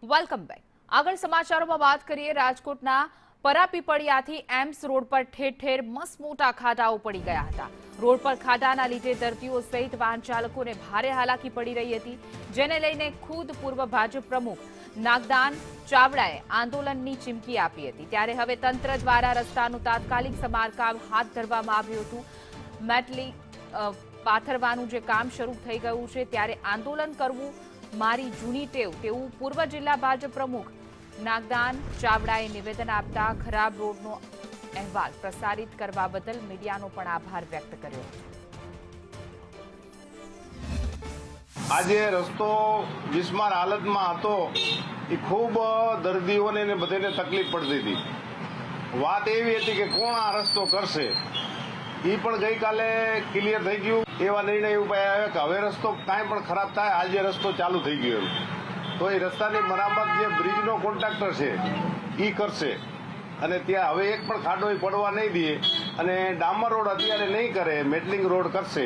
Welcome back. આગળ સમાચારોમાં વાત કરીએ રાજકોટના પરાપીપળિયાથી એમ્સ રોડ પર ઠેર ઠેર મસમોટા ખાડાઓ પડી ગયા હતા। રોડ પર ખાડાના લીધે દર્દીઓ સહિત વાહન ચાલકોને ભારે હાલાકી પડી રહી હતી, જેને લઈને ખુદ પૂર્વ ભાજપ પ્રમુખ નાગદાન ચાવડાએ આંદોલનની ચીમકી આપી હતી। ત્યારે હવે તંત્ર દ્વારા રસ્તાનું તાત્કાલિક સમારકામ હાથ ધરવામાં આવ્યું હતું। મેટલી પાથરવાનું જે કામ શરૂ થઈ ગયું છે, ત્યારે આંદોલન કરવું મારી જૂની ટેવ તેવું પૂર્વ જિલ્લા ભાજપ પ્રમુખ નાગદાન ચાવડાએ નિવેદન આપતા ખરાબ રોડનો અહેવાલ પ્રસારિત કરવા બદલ મીડિયાનો પણ આભાર વ્યક્ત કર્યો। આજે રસ્તો બિસ્માર હાલતમાં હતો, એ ખૂબ દર્દીઓને ને બધાને તકલીફ પડતી હતી। વાત એવી હતી કે કોણ આ રસ્તો કરશે, એ પણ ગઈકાલે ક્લિયર થઈ ગયું। એવા નિર્ણય એવું આવ્યા કે હવે રસ્તો કાંઈ પણ ખરાબ થાય, આજે રસ્તો ચાલુ થઈ ગયો એમ તો એ રસ્તાની મરામત જે બ્રિજનો કોન્ટ્રાક્ટર છે એ કરશે, અને ત્યાં હવે એક પણ ખાડો પડવા નહીં દે, અને ડામર રોડ અત્યારે નહીં કરે, મેટલિંગ રોડ કરશે।